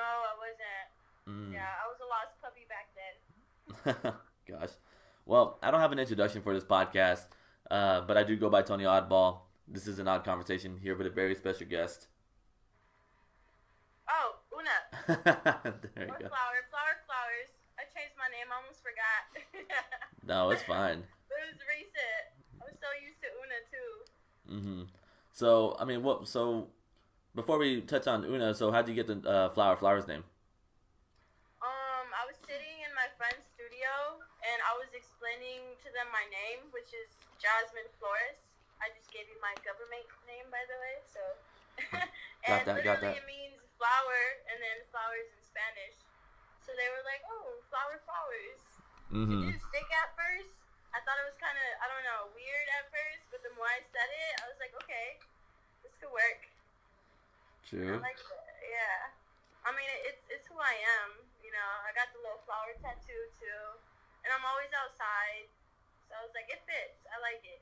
No, I wasn't. Mm. Yeah, I was a lost puppy back then. Gosh. Well, I don't have an introduction for this podcast, but I do go by Tony Oddball. This is an odd conversation here with a very special guest. Oh, Una. There you Or go. Flower. Flower Flowers. I changed my name. I almost forgot. No, it's fine. But it was recent. I was so used to Una too. Hmm. So, I mean, what? So, before we touch on Una, so how did you get the Flwr Flowers name? I was sitting in my friend's studio and I was explaining to them my name, which is Jasmine Flores. I just gave you my government name, by the way. So, Got and that. Got literally that. it means flower, and then flowers in Spanish. So they were like, "Oh, flower flowers." It Mm-hmm. didn't stick at first. I thought it was kind of, I don't know, weird at first, but the more I said it, I was like, okay, this could work. I True. like it. Yeah. I mean, it's who I am. You know, I got the little flower tattoo too, and I'm always outside. So I was like, it fits. I like it.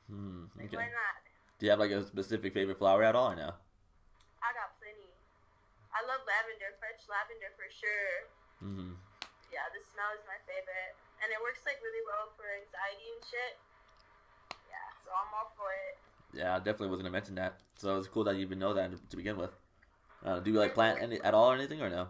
Hmm. Like, Okay. why not? Do you have like a specific favorite flower at all, or no? I got plenty. I love lavender, fresh lavender for sure. Mm-hmm. Yeah, the smell is my favorite, and it works like really well for anxiety and shit. Yeah, so I'm all for it. Yeah, I definitely was gonna mention that. So it's cool that you even know that to begin with. Do you like plant Mm-hmm. any at all or anything, or no?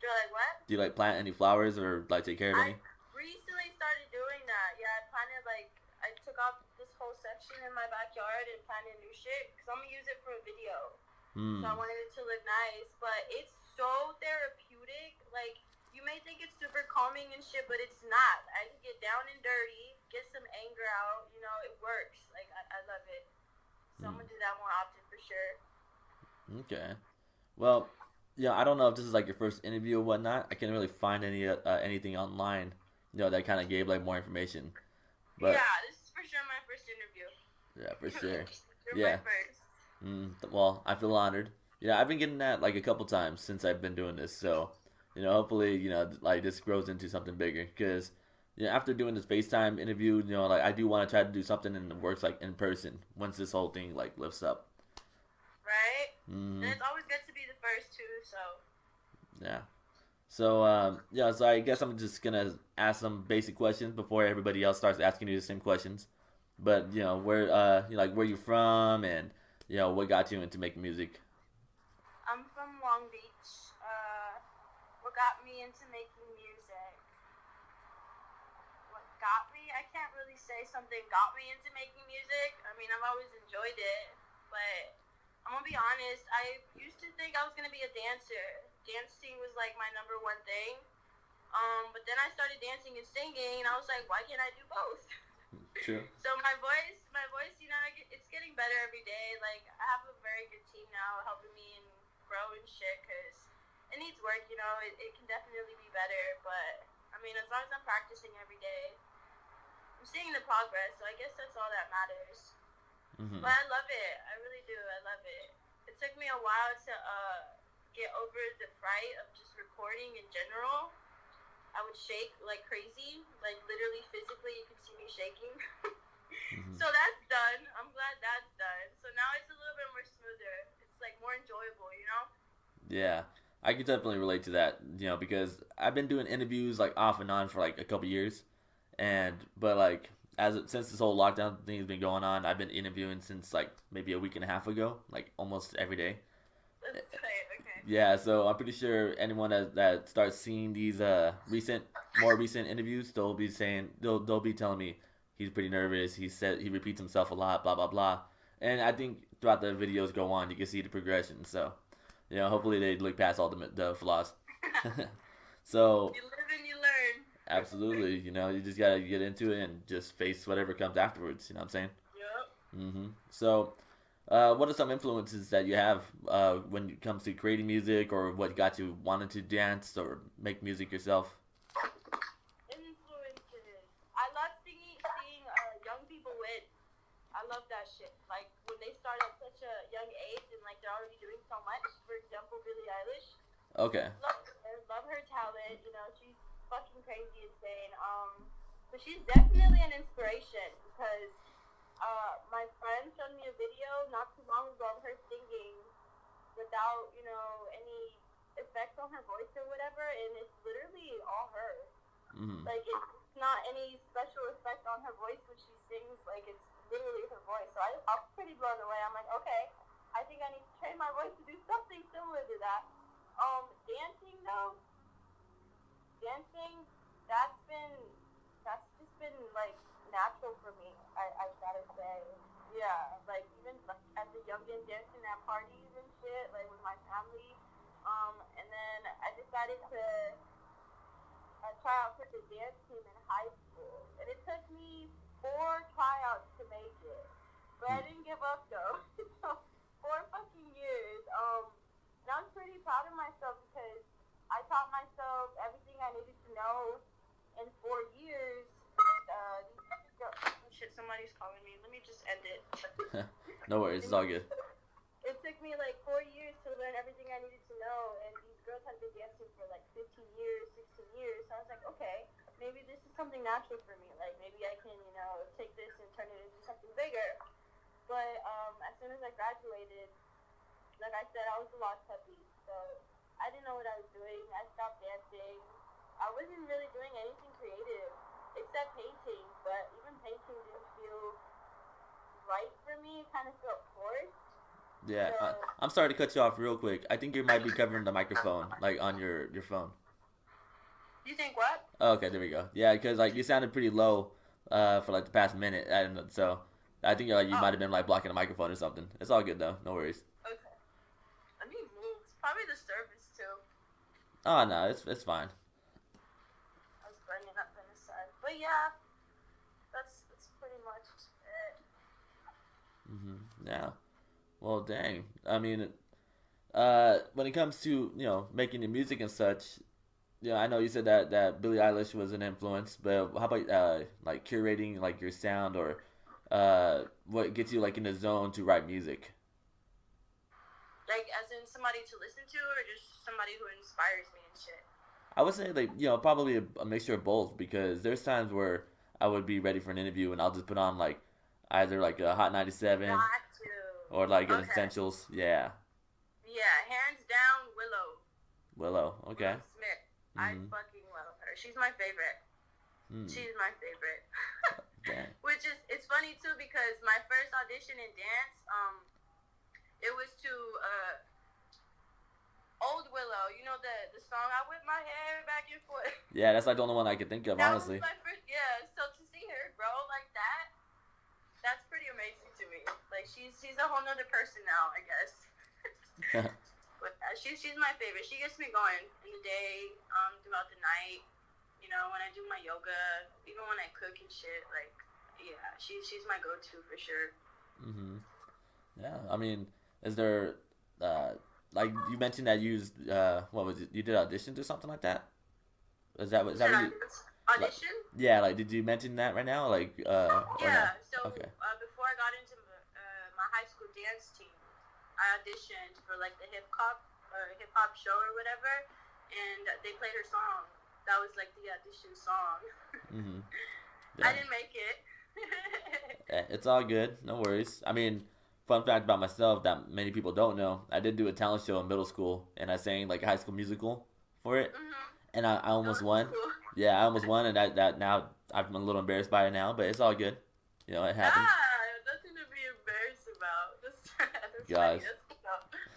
You're like, what? Do you like plant any flowers or like take care of I any? recently started doing that. Yeah, I planted like I took off this whole section in my backyard and planted new shit because I'm gonna use it for a video. So I Hmm. wanted it to look nice, but it's so therapeutic. Like you may think it's super calming and shit, but it's not. I can get down and dirty, get some anger out. You know, it works. Like I love it. So I'm Hmm. gonna do that more often for sure. Okay. Well, yeah, I don't know if this is like your first interview or whatnot. I can't really find anything online, that kind of gave like more information. But Yeah, this is for sure my first interview. yeah, for sure. You're my Yeah. first. Well, I feel honored. Yeah, I've been getting that like a couple times since I've been doing this. So, hopefully, like this grows into something bigger. Because, after doing this FaceTime interview, like I do want to try to do something in the works like in person once this whole thing like lifts up. Right? And Hmm. it's always good to be the first too, so Yeah. So, yeah. So I guess I'm just gonna ask some basic questions before everybody else starts asking you the same questions. But where, like where you from, and what got you into making music. I'm from Long Beach. What got me into making music? What got me? I can't really say something got me into making music. I mean, I've always enjoyed it, but I'm gonna be honest. I used to think I was gonna be a dancer. Dancing was like my number one thing. But then I started dancing and singing, and I was like, why can't I do both? True. So my voice, it's getting better every day. Like I have a very good team now helping me and grow and shit because it needs work. You know, it can definitely be better. But I mean, as long as I'm practicing every day, I'm seeing the progress. So I guess that's all that matters. Hmm. But I love it. I really do. I love it. It took me a while to get over the fright of just recording in general. I would shake like crazy, like literally physically you could see me shaking. Hmm. So that's done. I'm glad that's done. So now it's a little bit more smoother. It's like more enjoyable, you know? Yeah, I can definitely relate to that. Because I've been doing interviews like off and on for like a couple years, and but like since this whole lockdown thing has been going on, I've been interviewing since like maybe a week and a half ago, like almost every day. That's tight. Okay. Yeah, so I'm pretty sure anyone that starts seeing these more recent interviews, they'll be telling me he's pretty nervous. He said he repeats himself a lot, blah blah blah. And I think throughout the videos go on, you can see the progression. So, hopefully they look past all the flaws. So, You live and you learn. absolutely, you just gotta get into it and just face whatever comes afterwards. You know what I'm saying? Yep. So, what are some influences that you have when it comes to creating music, or what got you wanting to dance or make music yourself? Influences. I love seeing young people win. I love that shit. Like when they start at such a young age and like they're already doing so much. For example, Billie Eilish. Okay. Love her talent. You know, she's fucking crazy insane. But she's definitely an inspiration because my friend showed me a video not too long ago of her singing without any effects on on her voice or whatever, and it's literally all her. Mm-hmm. Like, it's not any special effect on her voice when she sings. Like, it's literally her voice. So I'm pretty blown away. I'm like, okay, I think I need to train my voice to do something similar to that. Dancing though, dancing, that's just been like natural for me. I gotta say, yeah. Like even like as a youngin, dancing at parties and shit, like with my family. And then I decided to try out for the dance team in high school, and it took me 4 tryouts to make it, but I didn't give up though. So 4 fucking years. And I'm pretty proud of myself because I taught myself everything I needed to know in 4 years. And oh shit, somebody's calling me. Let me just end it. No worries, it's all good. It took me like 4 years to learn everything I needed to know, and these girls had been dancing for like 15 years, 16 years. So I was like, okay, maybe this is something natural for me. Like maybe I can, take this and turn it into something bigger. But as soon as I graduated, like I said, I was a lost puppy. So I didn't know what I was doing. I stopped dancing. I wasn't really doing anything creative except painting, but even painting didn't feel right for me. It kind of felt forced. Yeah, So, I'm sorry to cut you off real quick. I think you might be covering the microphone, like on your phone. you think what? Oh, okay, there we go. Yeah, because like you sounded pretty low, for like the past minute, and so I think like you Oh, might have been like blocking the microphone or something. It's all good though, no worries. okay. Let me move. It's probably the service too. Oh no, it's fine. I was burning up in the sun. But yeah, that's pretty much it. Yeah. Well, dang. I mean, when it comes to making the music and such, I know you said that Billie Eilish was an influence, but how about like curating like your sound or what gets you like in the zone to write music? Like, as in somebody to listen to, or just somebody who inspires me and shit? I would say like probably a mixture of both because there's times where I would be ready for an interview and I'll just put on like either like a Hot 97 Got to. or like an Okay. Essentials. Yeah, Yeah, hands down, Willow. Willow. Okay. Willow Smith. I Mm-hmm. fucking love her. She's my favorite. Mm. She's my favorite. Dang. Which is, it's funny too because my first audition in dance, it was to Old Willow. You know the song I whip my hair back and forth. Yeah, that's like the only one I could think of, That was honestly. my first. Yeah. So to see her grow like that, that's pretty amazing to me. Like she's a whole nother person now, I guess. But she's my favorite. She gets me going in the day, throughout the night. When I do my yoga, even when I cook and shit. Like, yeah, she's my go-to for sure. Hmm. Yeah, I mean, is there like you mentioned that you used what was it? You did auditions or something like that? Is that Should what I you like? audition? Yeah, like did you mention that right now? Like or no? Yeah. So Okay. before I got into my high school dance team, I auditioned for like the hip hop show or whatever, and they played her song. That was like the audition song. Hmm. I Yeah. didn't make it. It's all good. No worries. I mean, fun fact about myself that many people don't know: I did do a talent show in middle school, and I sang like a High School Musical for it, Mhm. and I Oh, almost that's won. cool. Yeah, I almost won, and that now I'm a little embarrassed by it now, but it's all good. It happens. Nothing to be embarrassed about. That's funny. Guys.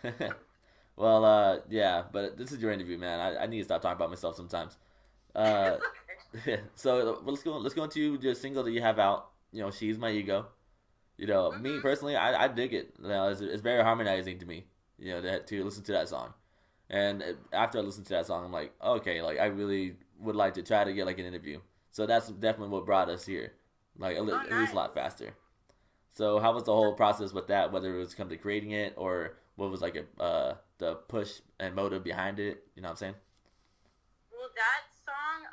That's cool. Well, yeah, but this is your interview, man. I need to stop talking about myself sometimes. Uh, It's okay. so let's go into the single that you have out. She's my ego. Me Mhm. personally, I dig it. It's very harmonizing to me. To listen to that song, and after I listen to that song, I'm like, okay, like I really would like to try to get like an interview. So that's definitely what brought us here, like Oh, at least a lot nice. faster. So how was the whole process with that? Whether it was come to creating it or what was like the push and motive behind it? You know what I'm saying? Well, that song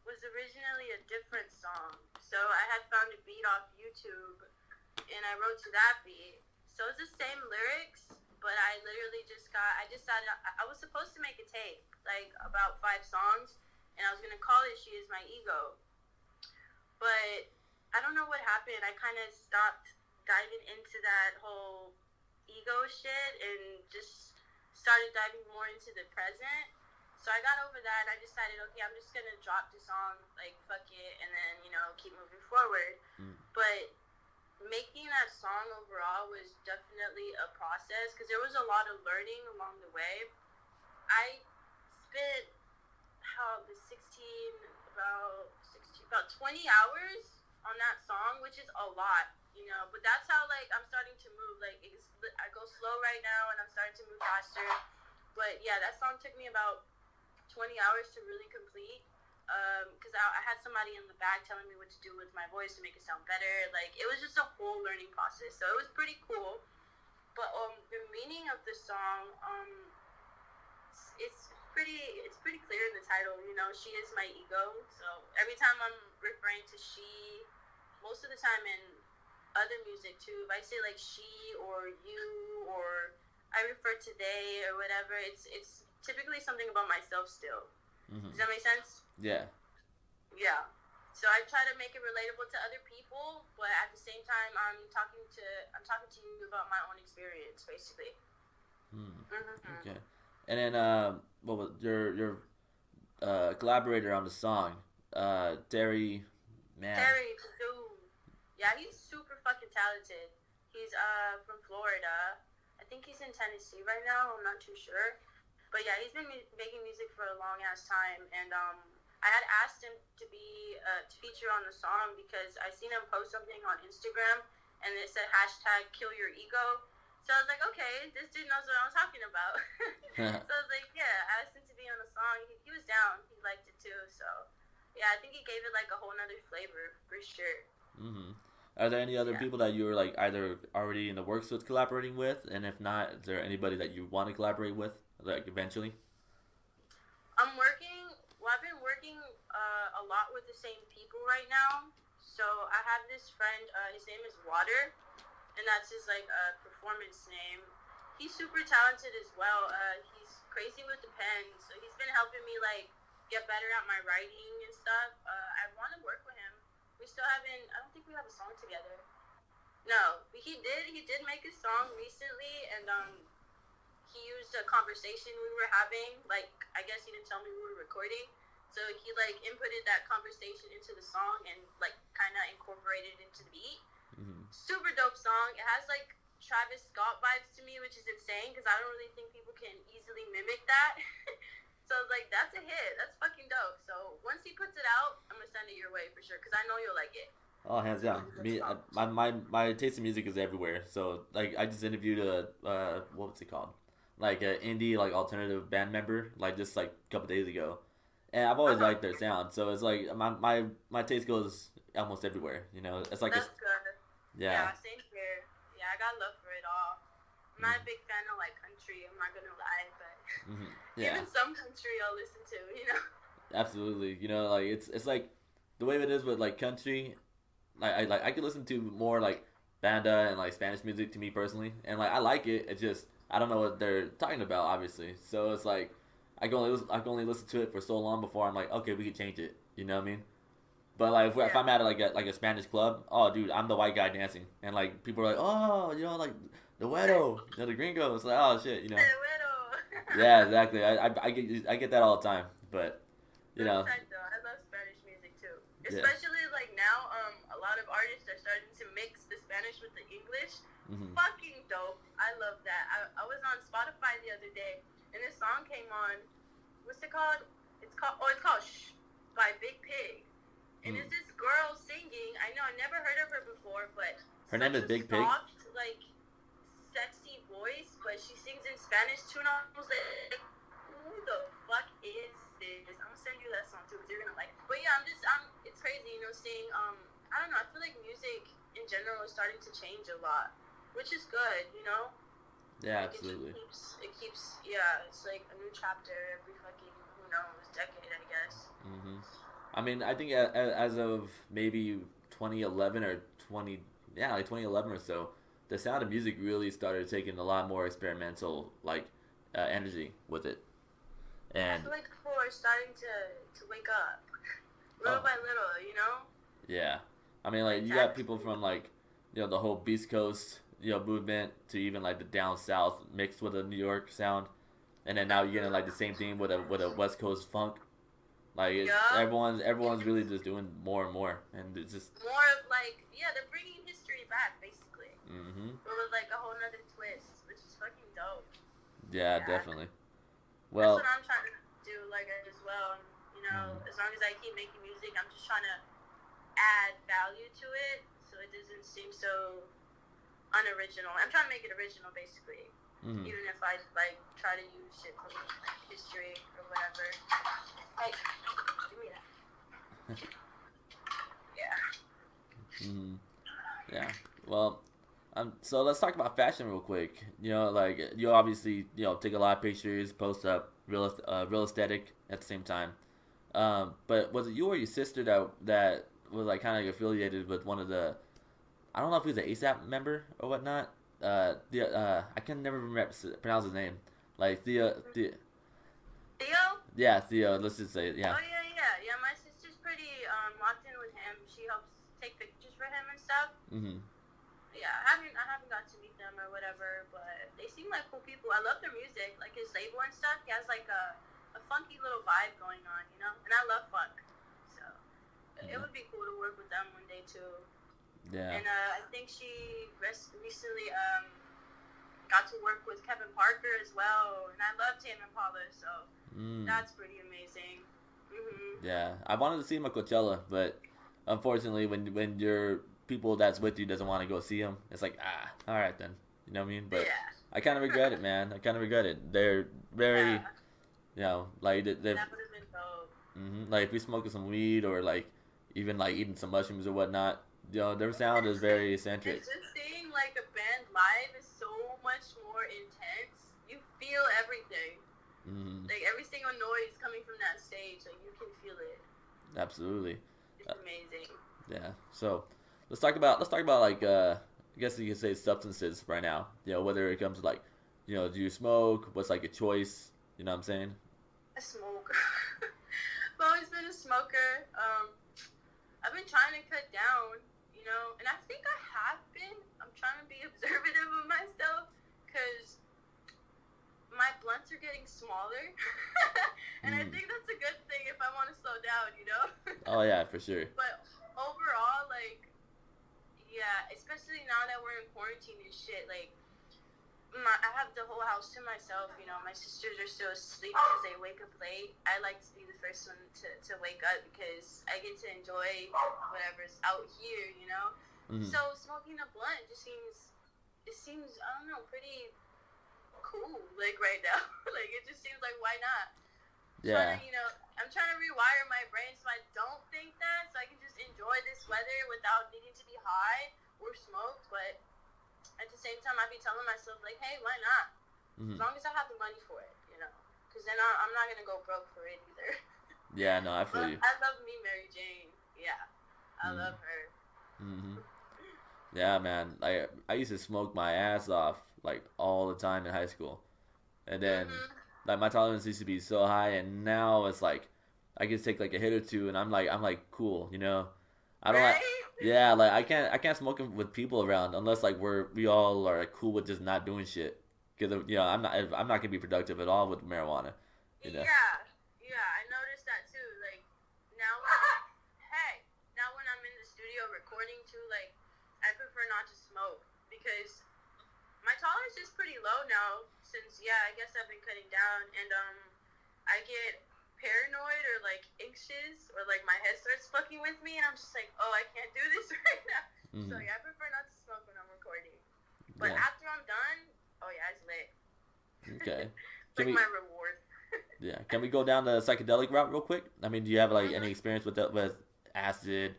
was originally a different song. So I had found a beat off YouTube, and I wrote to that beat. So it's the same lyrics, but I literally I decided I was supposed to make a tape, like about 5 songs, and I was gonna call it "She Is My Ego." But I don't know what happened. I kind of stopped diving into that whole ego shit and just started diving more into the present. So I got over that and I decided, okay, I'm just gonna drop the song, like fuck it, and then keep moving forward. But making that song overall was definitely a process because there was a lot of learning along the way. I spent about 20 hours on that song, which is a lot, but that's how like I'm starting to move. Like I go slow right now and I'm starting to move faster. But yeah, that song took me about 20 hours to really complete, because I had somebody in the back telling me what to do with my voice to make it sound better. Like it was just a whole learning process, so it was pretty cool. But the meaning of the song, it's pretty clear in the title. She is my ego. So every time I'm referring to she, most of the time in other music too, if I say like she or you or I refer to they or whatever, it's typically something about myself still. Does that make sense? Yeah. Yeah. So I try to make it relatable to other people, but at the same time, I'm talking to you about my own experience, basically. Okay. And then, what was your collaborator on the song? Terry, man. Terry, dude. Yeah, he's super fucking talented. He's from Florida. I think he's in Tennessee right now. I'm not too sure. But yeah, he's been making music for a long ass time, and I had asked him to be to feature on the song because I seen him post something on Instagram, and it said #KillYourEgo. So I was like, okay, this dude knows what I'm talking about. So I was like, yeah, I asked him to be on the song. He was down. He liked it too. So yeah, I think he gave it like a whole nother flavor for sure. Are there any other people that you were like either already in the works with collaborating with, and if not, is there anybody that you want to collaborate with, like eventually? I've been working a lot with the same people right now. So I have this friend. His name is Water, and that's his like performance name. He's super talented as well. He's crazy with the pen, so he's been helping me like get better at my writing and stuff. I want to work with him. We still haven't. I don't think we have a song together. No, but he did. He did make a song recently, and he used a conversation we were having. Like I guess he didn't tell me we were recording, so he like inputted that conversation into the song and like kind of incorporated it into the beat. Super dope song. It has like Travis Scott vibes to me, which is insane because I don't really think people can easily mimic that. So I was like, that's a hit. That's fucking dope. So once he puts it out, I'm gonna send it your way for sure because I know you'll like it. Oh, hands down. My taste in music is everywhere. So like, I just interviewed what's it called? Like an indie like alternative band member like just like a couple days ago, and I've always liked their sound. So it's like my taste goes almost everywhere. It's like that's good. Yeah. Yeah, same here. Yeah, I got love for it all. I'm not a big fan of like country. I'm not gonna lie, but even some country I'll listen to. Absolutely. Like it's like the way it is with like country. I could listen to more like banda and like Spanish music to me personally, and like I like it. It's just I don't know what they're talking about, obviously. So it's like I can only listen to it for so long before I'm like, okay, we can change it. You know what I mean? But like if I'm at like a Spanish club, oh dude, I'm the white guy dancing, and like people are like, oh, like the güero, the gringo. It's like, oh shit, The güero. Yeah, exactly. I get that all the time, but I love Spanish music too, especially like now. A lot of artists are starting to mix the Spanish with the English. Fucking dope. I love that. I was on Spotify the other day, and this song came on. What's it called? It's called Shh by Big Pig. And it's this girl singing. I know I never heard of her before, but her name is Big Pig. Soft, like sexy voice, but she sings in Spanish too. And I was like, who the fuck is this? I'm gonna send you that song too, because you're gonna like it. But yeah, it's crazy, seeing I don't know. I feel like music in general is starting to change a lot, which is good, Yeah, like absolutely. It keeps, yeah. It's like a new chapter every fucking decade, I guess. I mean, I think as of maybe 2011 or 2011 or so, the sound of music really started taking a lot more experimental like energy with it. And I feel like people are starting to wake up little by little, Yeah, I mean, like you got people from like the whole Beast Coast movement to even like the down south mixed with the New York sound. and then now you're getting like the same thing with a West Coast funk. Like Yup. everyone's really just doing more and more, and it's just More of like, yeah, they're bringing history back basically. mm-hmm. But with like a whole nother twist, which is fucking dope. Yeah, Yeah. definitely. That's Well, what I'm trying to do, like as well. And, you know, mm-hmm. as long as I keep making music, I'm just trying to add value to it, so it doesn't seem so unoriginal. I'm trying to make it original, basically. Mm-hmm. Even if I like try to use shit from history or whatever. Hey, give me that. Yeah. Mm-hmm. Yeah. Well, so let's talk about fashion real quick. You know, like you obviously take a lot of pictures, post up real aesthetic at the same time. But was it you or your sister that was like kind of like affiliated with one of the I don't know if he was an ASAP member or whatnot. I can never remember pronounce his name. Like Theo? Yeah, Theo. Let's just say yeah. Oh yeah. My sister's pretty locked in with him. She helps take pictures for him and stuff. Mm-hmm. Yeah, I haven't got to meet them or whatever, but they seem like cool people. I love their music, like his label and stuff. He has like a funky little vibe going on, you know. And I love funk, so it would be cool to work with them one day too. Yeah. And I think she recently got to work with Kevin Parker as well, and I love Tame Impala, so that's pretty amazing. Mm-hmm. Yeah, I wanted to see him at Coachella, but unfortunately, when your people that's with you doesn't want to go see him, it's like all right then, you know what I mean? But yeah. I kind of regret it, man. I kind of regret it. They're very, like they're. That would have been dope. Mm-hmm, like if we smoking some weed or like even like eating some mushrooms or whatnot, their sound is very eccentric. It's just seeing like a band live is so much more intense. You feel everything. Mm-hmm. Like every single noise coming from that stage, like you can feel it. Absolutely. It's amazing. Yeah. So let's talk about like I guess you could say substances right now. Whether it comes to like, do you smoke? What's like a choice? You know what I'm saying? I smoke. I've always been a smoker. I've been trying to cut down, and I think I have been. I'm trying to be observative of myself, because my blunts are getting smaller, and I think that's a good thing if I want to slow down, Oh yeah, for sure. But overall, like, yeah, especially now that we're in quarantine and shit, like, I have the whole house to myself, my sisters are still asleep because they wake up late. I like to be the first one to wake up because I get to enjoy whatever's out here, Mm-hmm. So smoking a blunt just seems, I don't know, pretty cool, like, right now. Like, it just seems like, why not? Yeah. I'm trying to rewire my brain so I don't think that, so I can just enjoy this weather without needing to be high or smoked. But at the same time, I be telling myself, like, hey, why not? Mm-hmm. As long as I have the money for it, because then I'm not going to go broke for it either. Yeah, no, I feel you. I love me, Mary Jane. Yeah, I love her. Mm-hmm. Yeah, man. Like I used to smoke my ass off like all the time in high school, and then like my tolerance used to be so high, and now it's like I can take like a hit or two, and I'm like cool, I don't like. Yeah, like I can't smoke with people around unless like we all are like, cool with just not doing shit, because I'm not gonna be productive at all with marijuana. Yeah, I noticed that too. Like now, now when I'm in the studio recording too, like I prefer not to smoke because my tolerance is pretty low now. Since I guess I've been cutting down, and I get paranoid or like anxious or like my head starts fucking with me, and I'm just like, oh, I can't do this right now. So I prefer not to smoke when I'm recording. But after I'm done, oh yeah, it's lit. Okay. It's like my reward. Yeah. Can we go down the psychedelic route real quick? I mean, do you have like any experience with acid,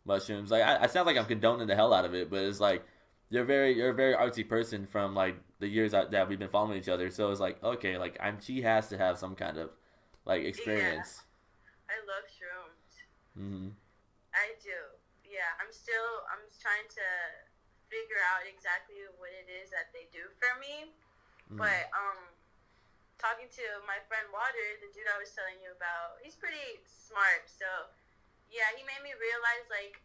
mushrooms? Like, I sound like I'm condoning the hell out of it, but it's like you're a very artsy person from like the years that we've been following each other. So it's like, okay, like she has to have some kind of like experience. Yeah. I love shrooms. Mm-hmm. I do. Yeah, I'm trying to figure out exactly what it is that they do for me. But talking to my friend Water, the dude I was telling you about, he's pretty smart. So yeah, he made me realize, like,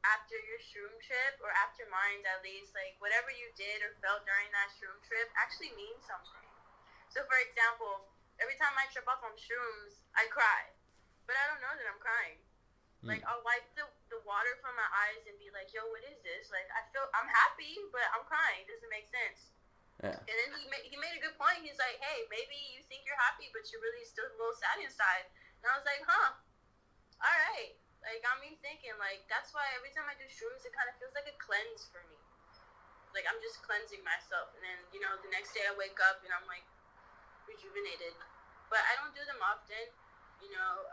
after your shroom trip, or after mine at least, like whatever you did or felt during that shroom trip actually means something. So, for example, every time I trip off on shrooms, I cry. But I don't know that I'm crying. Like, I'll wipe the water from my eyes and be like, yo, what is this? Like, I'm happy, but I'm crying. It doesn't make sense. Yeah. And then he made a good point. He's like, hey, maybe you think you're happy, but you're really still a little sad inside. And I was like, huh, all right. Like, got me thinking, like, that's why every time I do shrooms, it kind of feels like a cleanse for me. Like, I'm just cleansing myself. And then, you know, the next day I wake up and I'm, like, rejuvenated. But I don't do them often. You know,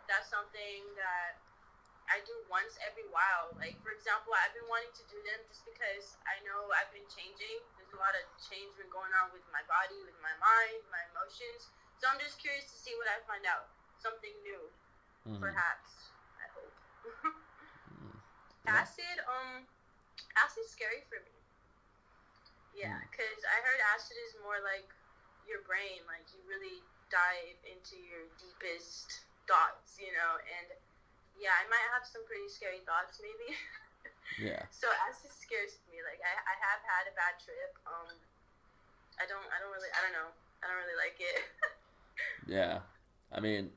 that's something that I do once every while. Like, for example, I've been wanting to do them just because I know I've been changing. There's a lot of change been going on with my body, with my mind, my emotions. So I'm just curious to see what I find out. Something new, perhaps. I hope. Yeah. Acid's scary for me. Yeah, because I heard acid is more like your brain. Like, you really dive into your deepest thoughts, you know, and yeah, I might have some pretty scary thoughts, maybe. Yeah. So acid scares me. Like, I have had a bad trip. I don't really like it. Yeah. I mean,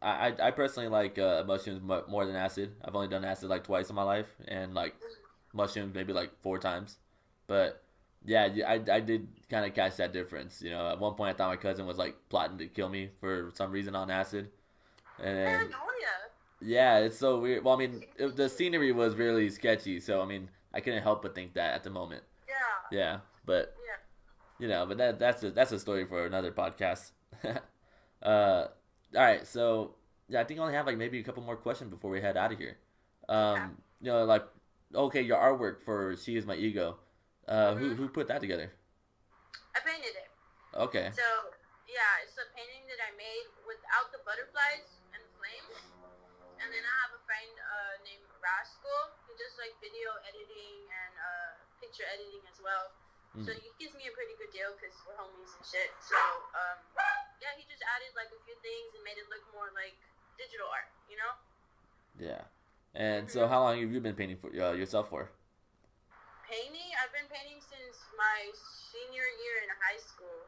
I personally like mushrooms more than acid. I've only done acid like twice in my life, and like mushrooms maybe like 4 times. But yeah, I did kind of catch that difference. You know, at one point I thought my cousin was like plotting to kill me for some reason on acid, and then Paranoia. yeah, it's so weird. Well, I mean, the scenery was really sketchy, so I mean, I couldn't help but think that at the moment. Yeah. Yeah, but Yeah. you know, but that's a story for another podcast. All right, so yeah, I think I only have like maybe a couple more questions before we head out of here. Okay. You know, like okay, your artwork for "She Is My Ego," who put that together? I painted it. Okay. So, yeah, it's a painting that I made without the butterflies and flames. And then I have a friend named Rascal. He does like video editing and picture editing as well. So he gives me a pretty good deal because we're homies and shit. So yeah, he just added like a few things and made it look more like digital art, you know? Yeah. And so, how long have you been painting for yourself for? Painting? I've been painting since my senior year in high school.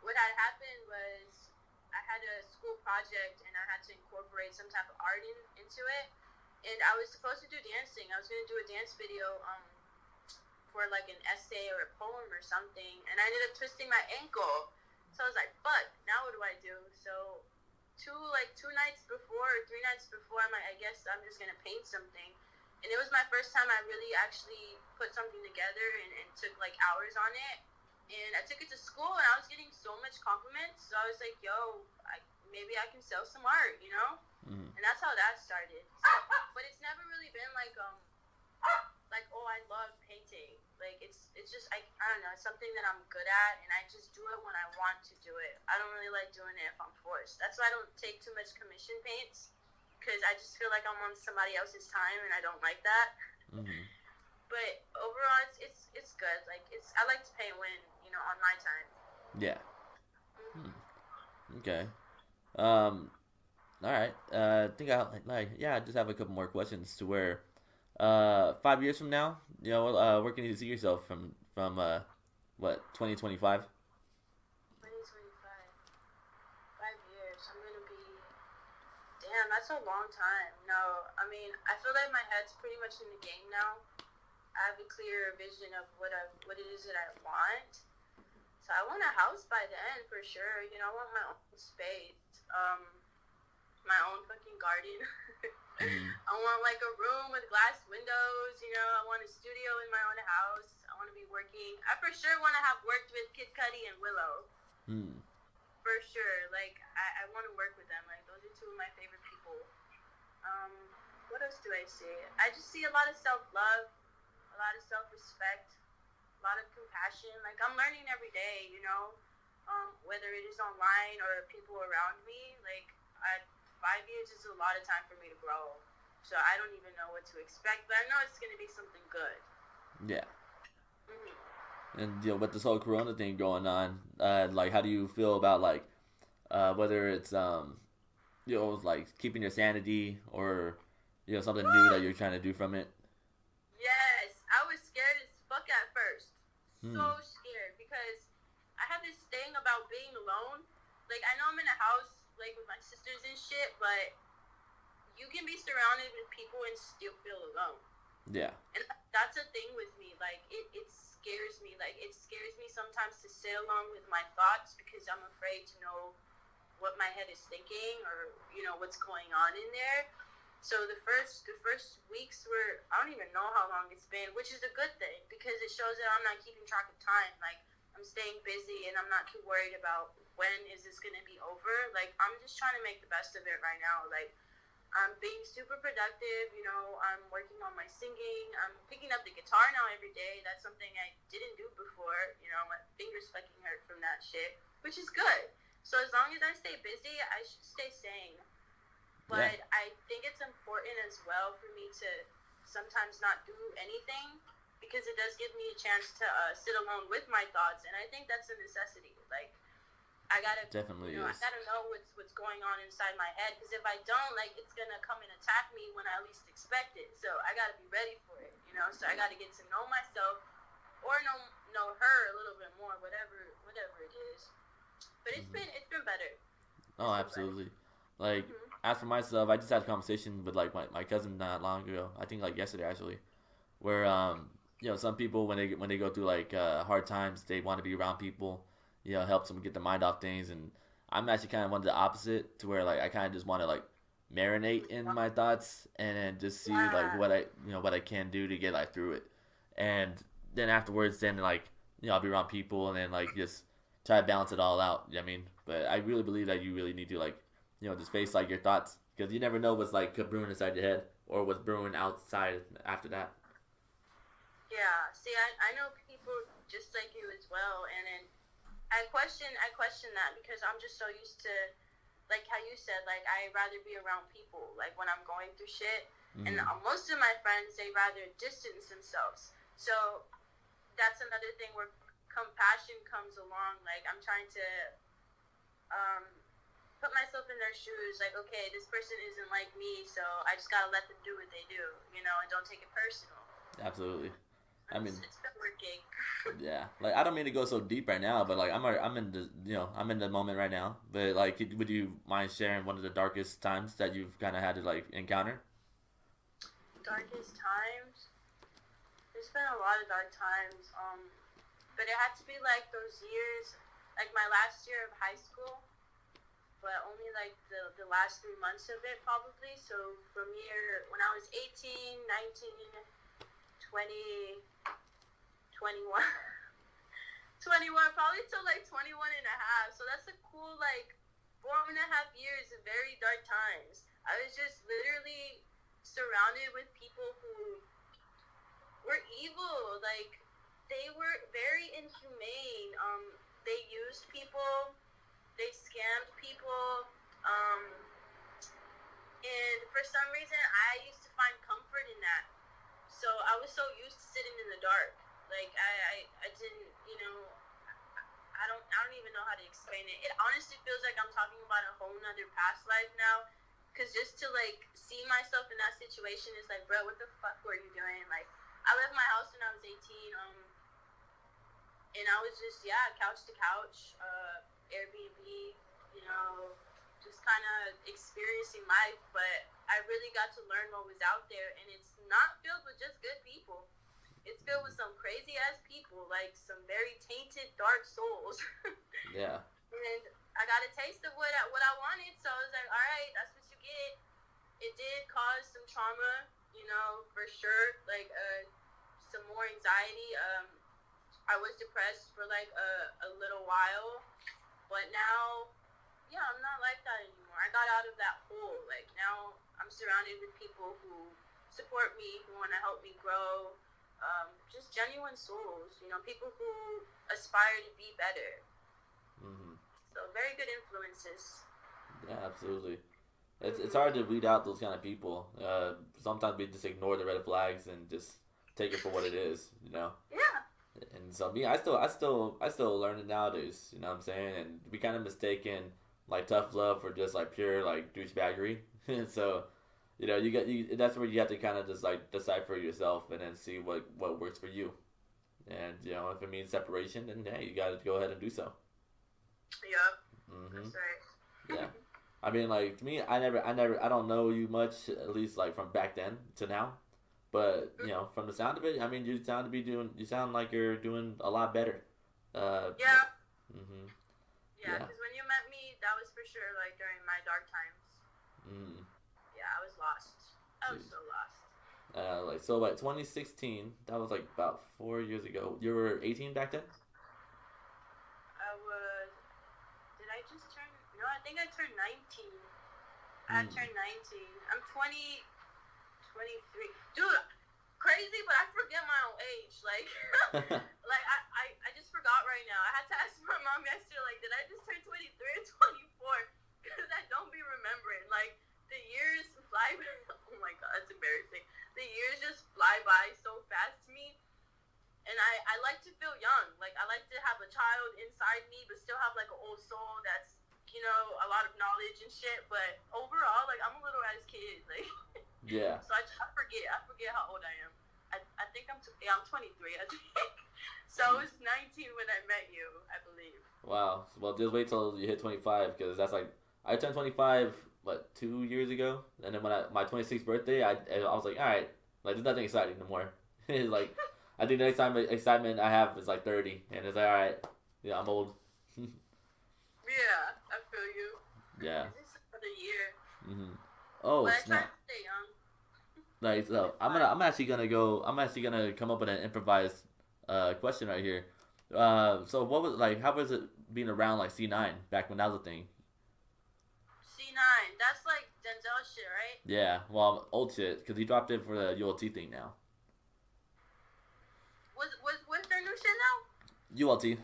What had happened was I had a school project and I had to incorporate some type of art into it. And I was supposed to do dancing. I was going to do a dance video for like an essay or a poem or something. And I ended up twisting my ankle. So I was like, fuck, now what do I do? So 2 nights before or 3 nights before, I'm like, I guess I'm just going to paint something. And it was my first time I really actually put something together and took like hours on it. And I took it to school and I was getting so much compliments. So I was like, yo, maybe I can sell some art, you know? And that's how that started. So, but it's never really been like oh, I love painting. Like, it's just, I don't know, it's something that I'm good at, and I just do it when I want to do it. I don't really like doing it if I'm forced. That's why I don't take too much commission paints, because I just feel like I'm on somebody else's time, and I don't like that. But overall, it's good. Like, I like to paint when, you know, on my time. Yeah. Okay. All right. I think I just have a couple more questions to where 5 years from now, you know, where can you see yourself from what 2025? 2025. 5 years. I'm gonna be. Damn, that's a long time. No, I mean, I feel like my head's pretty much in the game now. I have a clear vision of what it is that I want. So I want a house by then for sure. You know, I want my own space, my own fucking garden. I want like a room with glass windows. You know, I want a studio in my own house. I want to be working. I for sure want to have worked with Kid Cudi and Willow. For sure. Like I want to work with them. Like those are two of my favorite people. What else do I see? I just see a lot of self-love, a lot of self-respect, a lot of compassion. Like, I'm learning every day, you know, whether it is online or people around me. Like, 5 years is a lot of time for me to grow. So I don't even know what to expect, but I know it's going to be something good. Yeah. And you know, with this whole Corona thing going on, like, how do you feel about like whether it's you know, like keeping your sanity or you know something new that you're trying to do from it? Yes, I was scared as fuck at first. So scared because I have this thing about being alone. Like, I know I'm in a house, like, with my sisters and shit, but you can be surrounded with people and still feel alone. Yeah. And that's a thing with me. Like, it scares me. Like, it scares me sometimes to sit alone with my thoughts because I'm afraid to know what my head is thinking or, you know, what's going on in there. So the first weeks were, I don't even know how long it's been, which is a good thing because it shows that I'm not keeping track of time. Like, I'm staying busy and I'm not too worried about when is this going to be over. Like, I'm just trying to make the best of it right now. Like, I'm being super productive, you know, I'm working on my singing, I'm picking up the guitar now every day. That's something I didn't do before, you know, my fingers fucking hurt from that shit, which is good. So as long as I stay busy, I should stay sane. But yeah. I think it's important as well for me to sometimes not do anything because it does give me a chance to sit alone with my thoughts, and I think that's a necessity. Like, I gotta definitely, you know, I gotta know what's going on inside my head because if I don't, like, it's gonna come and attack me when I least expect it. So I gotta be ready for it, you know. So I gotta get to know myself or know her a little bit more, whatever it is. But it's been better. Oh, absolutely. Like, as for myself, I just had a conversation with like my cousin not long ago. I think like yesterday actually, where you know, some people when they go through like hard times, they want to be around people, you know, helps them get their mind off things. And I'm actually kind of one of the opposite, to where like I kind of just want to like marinate in my thoughts and then just see like what I can do to get like through it. And then afterwards, then like, you know, I'll be around people and then like just try to balance it all out. You know what I mean? But I really believe that you really need to like, you know, just face like your thoughts because you never know what's like brewing inside your head or what's brewing outside after that. Yeah, see, I know people just like you as well, and then I question that because I'm just so used to, like how you said, like I'd rather be around people, like when I'm going through shit, and most of my friends, they rather distance themselves. So that's another thing where compassion comes along. Like I'm trying to put myself in their shoes, like, okay, this person isn't like me, so I just gotta let them do what they do, you know, and don't take it personal. Absolutely. I mean, it's been working. Yeah, like I don't mean to go so deep right now, but like I'm in the, you know, I'm in the moment right now. But like, would you mind sharing one of the darkest times that you've kind of had to like encounter? Darkest times? There's been a lot of dark times. But it had to be like those years, like my last year of high school, but only like the last 3 months of it probably. So from when I was 18, 19, 20, 21, 21, probably till like 21 and a half. So that's a cool like 4.5 years of very dark times. I was just literally surrounded with people who were evil. Like they were very inhumane. They used people. They scammed people. And for some reason, I used to find comfort in that. So I was so used to sitting in the dark. Like I didn't, you know, I don't even know how to explain it. It honestly feels like I'm talking about a whole nother past life now. Cause just to like see myself in that situation is like, bro, what the fuck were you doing? Like, I left my house when I was 18. And I was just couch to couch, Airbnb, you know, just kind of experiencing life. But I really got to learn what was out there, and it's not filled with just good people. It's filled with some crazy ass people, like some very tainted, dark souls. Yeah. And I got a taste of what I wanted, so I was like, all right, that's what you get. It did cause some trauma, you know, for sure. Like some more anxiety. I was depressed for like a little while, but now, yeah, I'm not like that anymore. I got out of that hole. Like now, I'm surrounded with people who support me, who want to help me grow. Just genuine souls, you know, people who aspire to be better. So very good influences. Yeah, absolutely. It's hard to weed out those kind of people. Sometimes we just ignore the red flags and just take it for what it is, you know. Yeah. And so me, I still learning nowadays. You know what I'm saying? And we kind of mistaken like tough love for just like pure like douchebaggery. So, you know, that's where you have to kind of just like decipher yourself and then see what works for you. And you know, if it means separation, then hey, you got to go ahead and do so. Yep. Mm-hmm. That's right. Yeah. I mean, like to me, I don't know you much, at least like from back then to now. But from the sound of it, I mean, you sound like you're doing a lot better. Like, Yeah. mm-hmm. Yeah. Yeah. Because when you met me, that was for sure like during my dark times. Mm. Yeah, I was lost. I was Jeez. so lost. Like so, like 2016, that was like about 4 years ago. You were 18 back then. I was. Did I just turn? No, I think I turned 19. I Mm. turned 19. I'm 20, 23. Dude, crazy, but I forget my own age. Like, like I just forgot right now. I had to ask my mom yesterday, like, did I just turn 23 or 24? Because I don't be remembering. Like, the years fly by. Oh my god, that's embarrassing. The years just fly by so fast to me. And I like to feel young. Like, I like to have a child inside me, but still have, like, an old soul that's, a lot of knowledge and shit. But overall, like, I'm a little ass kid. Like, Yeah. so I forget. I forget how old I am. I think I'm 23, I think. So I was 19 when I met you, I believe. Wow. Well, just wait till you hit 25, because that's like I turned 25 what 2 years ago, and then when my 26th birthday, I was like, all right, like there's nothing exciting no more. It's like I think the next time excitement I have is like 30, and it's like all right, yeah, I'm old. Yeah, I feel you. Yeah. It's just another year. Mm-hmm. Oh But I try snap! to stay young. Like so, It's fun. I'm actually gonna come up with an improvised question right here. So what was like? How was it being around like C9 back when that was a thing? C9. That's like Denzel shit, right? Yeah, well, old shit, because he dropped it for the ULT thing now. Was their new shit now? ULT. Damn,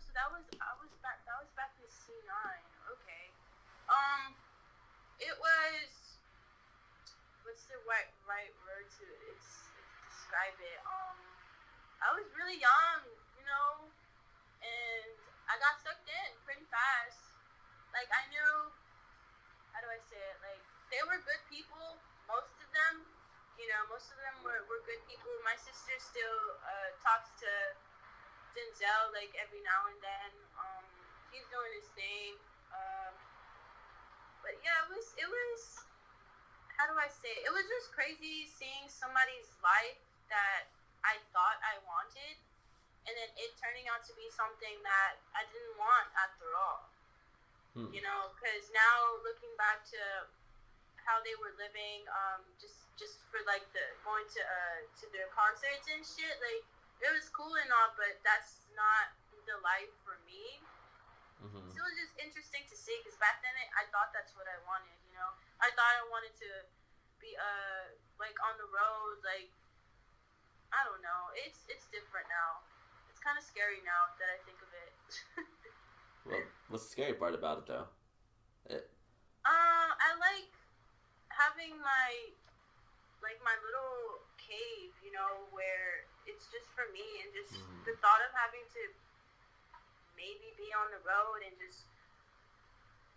so that was back in C9. Okay. Um, it was what's the right word to describe it? I was really young, you know, and I got sucked in pretty fast. Like I knew, how do I say it? Like they were good people, most of them. Most of them were good people. My sister still talks to Denzel like every now and then. He's doing his thing. Um, but yeah, it was how do I say it? It was just crazy seeing somebody's life that I thought I wanted, and then it turning out to be something that I didn't want after all. Hmm. Because now looking back to how they were living, just for like the going to their concerts and shit, like it was cool and all, but that's not the life for me. Mm-hmm. So it was just interesting to see because back then I thought that's what I wanted. I thought I wanted to be like on the road, like I don't know. It's different now. It's kind of scary now that I think of it. Well, what's the scary part about it though? It, I like having my little cave, where it's just for me and just mm-hmm. the thought of having to maybe be on the road and just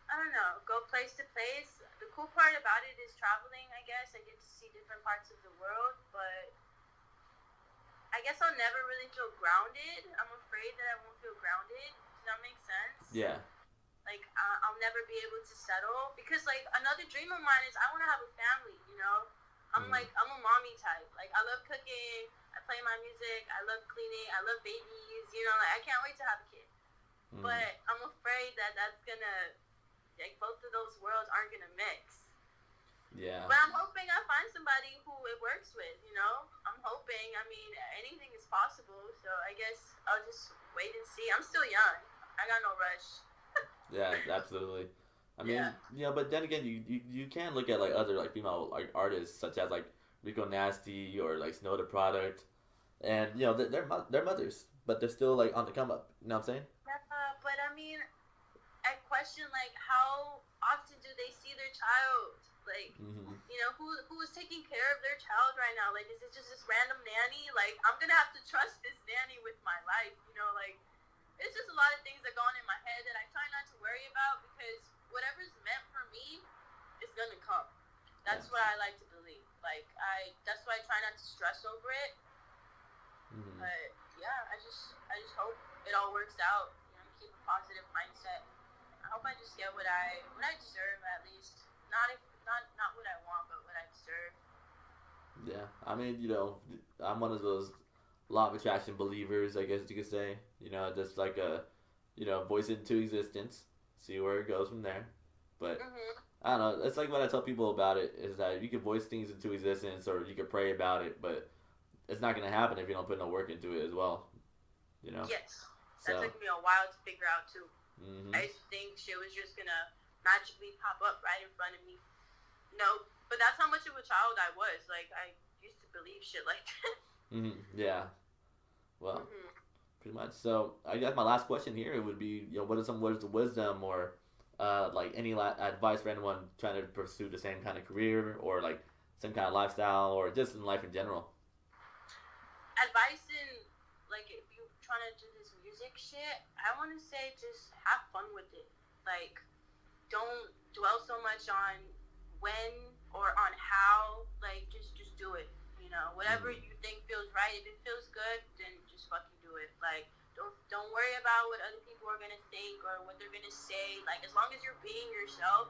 I don't know, go place to place. The cool part about it is traveling, I guess. I get to see different parts of the world, but I guess I'll never really feel grounded. I'm afraid that I won't feel grounded. Does that make sense? Yeah. Like, I'll never be able to settle. Because, like, another dream of mine is I want to have a family, I'm I'm a mommy type. Like, I love cooking. I play my music. I love cleaning. I love babies. Like, I can't wait to have a kid. But I'm afraid that that's going to, like, both of those worlds aren't going to mix. Yeah. But I'm hoping I find somebody who it works with, I'm hoping. I mean, anything is possible. So I guess I'll just wait and see. I'm still young. I got no rush. Yeah, absolutely. I mean, but then again, you can look at like other like female like artists such as like Rico Nasty or like Snow the Product, and they're mothers, but they're still like on the come up. You know what I'm saying? But I mean, I question like how often do they see their child? Like, who is taking care of their child right now? Like, is it just this random nanny? Like, I'm gonna have to trust this nanny with my life. Like, it's just a lot of things that go on in my head that I try not to worry about because whatever's meant for me is gonna come. That's what I like to believe. Like, that's why I try not to stress over it. But yeah, I just hope it all works out. positive mindset. I hope I just get what I deserve at least. Not what I want, but what I deserve. Yeah, I mean, I'm one of those law of attraction believers, I guess you could say. Just like voice it into existence, see where it goes from there. But Mhm. I don't know. It's like what I tell people about it is that you can voice things into existence or you can pray about it, but it's not gonna happen if you don't put no work into it as well. You know. Yes, that So. took me a while to figure out too. Mhm. I used to think shit was just gonna magically pop up right in front of me. No, but that's how much of a child I was. Like I used to believe shit like that. Mhm. Yeah. Well, Mhm. pretty much. So I guess my last question here would be, what are some words of wisdom or like any advice for anyone trying to pursue the same kind of career or like same kind of lifestyle or just in life in general? Advice in like if you trying to do this music shit, I want to say just have fun with it. Like don't dwell so much on when or on how. Like just do it. Whatever Mm-hmm. you think feels right. If it feels good, then just fucking do it. Like don't worry about what other people are gonna think or what they're gonna say. Like as long as you're being yourself,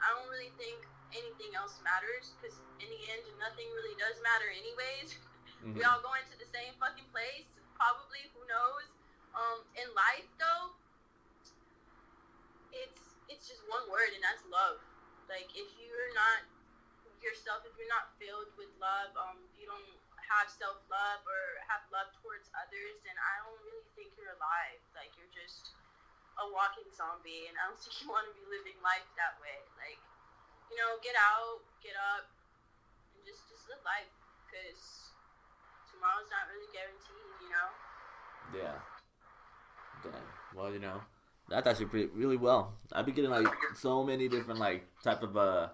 I don't really think anything else matters. Because in the end, nothing really does matter anyways. Mm-hmm. We all going to the same fucking place, probably. Who knows? In life though, it's just one word, and that's love. Like if you're not yourself, if you're not filled with love, if you don't have self love or have love towards others, then I don't really think you're alive. Like you're just a walking zombie, and I don't think you want to be living life that way. Like get out, get up, and just live life, because tomorrow's not really guaranteed. Yeah. Damn. Well, that's actually really well. I've been getting like so many different like type of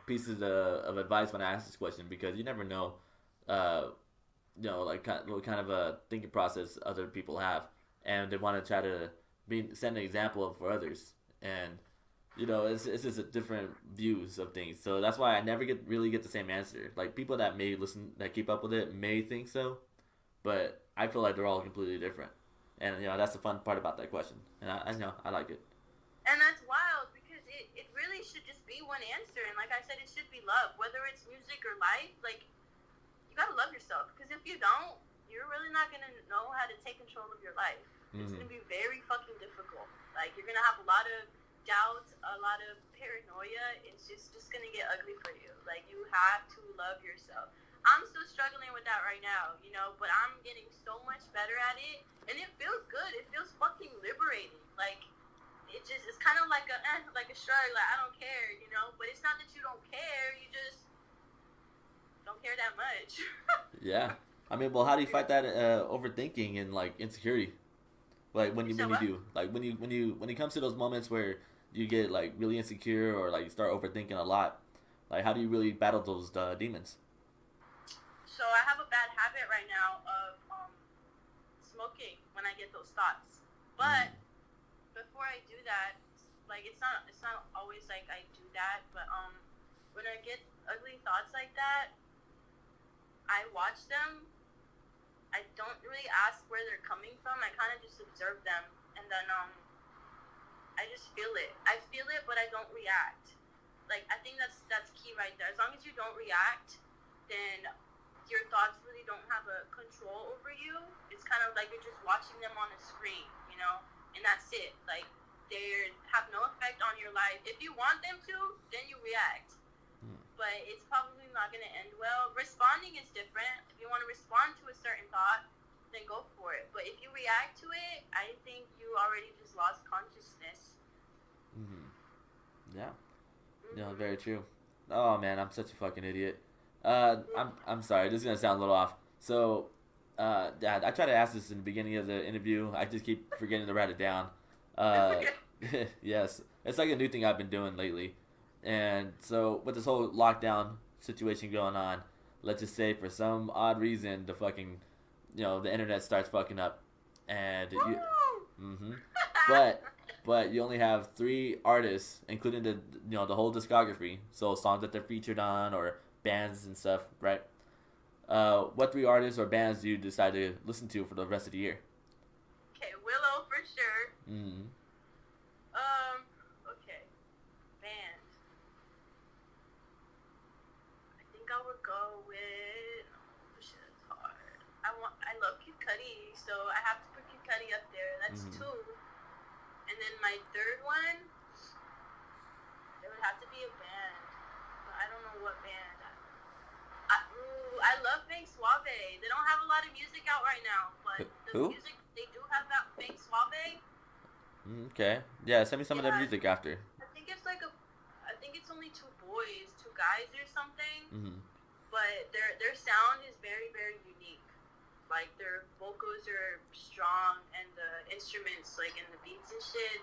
pieces of advice when I ask this question because you never know, uh, like what kind of a thinking process other people have, and they want to try to set an example for others, and it's just a different views of things. So that's why I never really get the same answer. Like people that may listen that keep up with it may think so, but I feel like they're all completely different, and that's the fun part about that question, and I know I like it. And that's wild because it really should just be one answer. And like I said, it should be love. Whether it's music or life, like, you gotta love yourself. Because if you don't, you're really not gonna know how to take control of your life. It's Mm-hmm. gonna be very fucking difficult. Like, you're gonna have a lot of doubt, a lot of paranoia. It's just gonna get ugly for you. Like, you have to love yourself. I'm still struggling with that right now, but I'm getting so much better at it. And it feels good. It feels fucking liberating. Like, it's kind of like a shrug, like I don't care. But it's not that you don't care, you just don't care that much. Yeah. I mean, well, how do you fight that overthinking and like insecurity? Like when You you said when you what? do like when it comes to those moments where you get like really insecure or like you start overthinking a lot, like how do you really battle those demons? So I have a bad habit right now of smoking when I get those thoughts. Mm. But before I do that, like it's not always like I do that, but when I get ugly thoughts like that, I watch them. I don't really ask where they're coming from. I kind of just observe them, and then I just feel it. I feel it, but I don't react. Like I think that's key right there. As long as you don't react, then your thoughts really don't have a control over you. It's kind of like you're just watching them on a screen, and that's it. Like they have no effect on your life. If you want them to, then you react. Mm. But it's probably not going to end well. Responding is different. If you want to respond to a certain thought, then go for it. But if you react to it, I think you already just lost consciousness. Mm-hmm. Yeah. Mm-hmm. Very true. Oh man, I'm such a fucking idiot. I'm sorry. This is gonna sound a little off. So, Dad, I tried to ask this in the beginning of the interview. I just keep forgetting to write it down. It's Uh, okay. yes, it's like a new thing I've been doing lately. And so, with this whole lockdown situation going on, let's just say for some odd reason, the internet starts fucking up, and you, Woo! mm-hmm. But you only have three artists, including the whole discography. So songs that they're featured on or bands and stuff, right? What three artists or bands do you decide to listen to for the rest of the year? Okay, Willow for sure. Mm-hmm. Okay, band. I think I would go with. Oh shit, it's hard. I love Kid Cudi, so I have to put Kid Cudi up there. That's Mm-hmm. two. And then my third one, it would have to be a band. But I don't know what band. I love Bank Suave. They don't have a lot of music out right now, but the Who? music they do have out Bank Suave. Okay. Yeah, send me some of their Yeah, music after. I think it's only two boys, two guys or something. Mm-hmm. But their sound is very very unique. Like their vocals are strong and the instruments like and the beats and shit.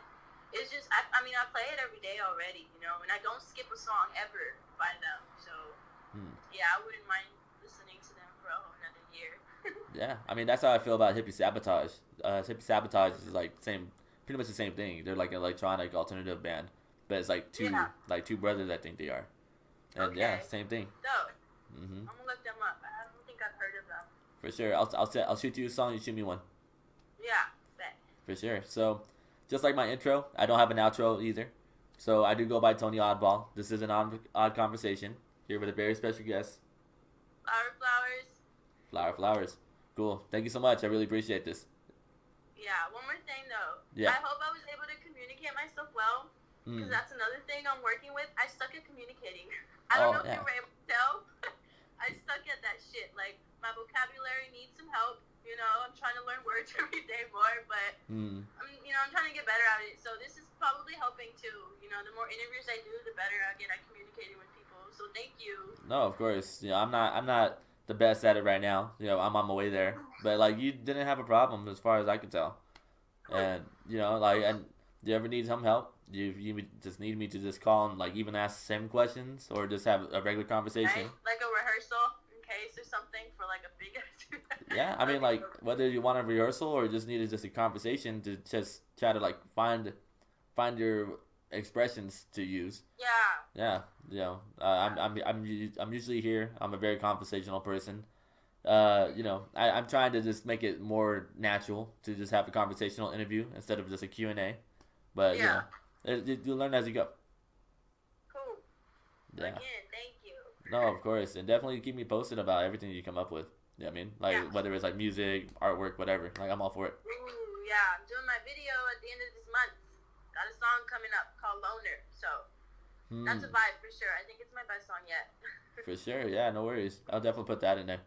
It's just I mean I play it every day already, you know, and I don't skip a song ever by them. So yeah, I wouldn't mind listening to them for another year. Yeah, I mean that's how I feel about Hippie Sabotage. Hippie Sabotage is like pretty much the same thing. They're like an electronic alternative band, but it's like two brothers. I think they are, and Okay. yeah, same thing. So Mm-hmm. I'm gonna look them up. I don't think I've heard of them. For sure, I'll shoot you a song. You shoot me one. Yeah, bet. For sure. So, just like my intro, I don't have an outro either. So I do go by Tony Awdball. This is an odd conversation here with a very special guest, Flwr Flowers. Flwr Flowers. Cool. Thank you so much. I really appreciate this. Yeah, one more thing though. Yeah. I hope I was able to communicate myself well. Because that's another thing I'm working with. I suck at communicating. I don't know if you were able to tell. I suck at that shit. Like, my vocabulary needs some help. You know, I'm trying to learn words every day more, but I'm trying to get better at it. So this is probably helping too. You know, the more interviews I do, the better I get at communicating with people. So thank you. No, of course. You know, I'm not the best at it right now. You know, I'm on my way there. But like, you didn't have a problem as far as I can tell. And you know, like, and do you ever need some help? You just need me to just call and like even ask the same questions or just have a regular conversation. Right? Like a rehearsal in case or something for like a big. Yeah, I mean, like whether you want a rehearsal or just needed just a conversation to just try to like find your expressions to use. Yeah. Yeah, you know, I'm usually here. I'm a very conversational person. You know, I'm trying to just make it more natural to just have a conversational interview instead of just a Q&A. But yeah. You learn as you go. Cool. Yeah. Again, thank you. No, of course, and definitely keep me posted about everything you come up with. Yeah, I mean, like whether it's like music, artwork, whatever. Like I'm all for it. Ooh, yeah, I'm doing my video at the end of this month. Got a song coming up called Loner, so that's a vibe for sure. I think it's my best song yet. For sure, yeah, no worries. I'll definitely put that in there.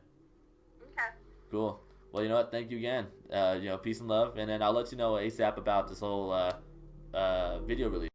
Okay. Cool. Well, you know what? Thank you again. You know, peace and love, and then I'll let you know ASAP about this whole video release.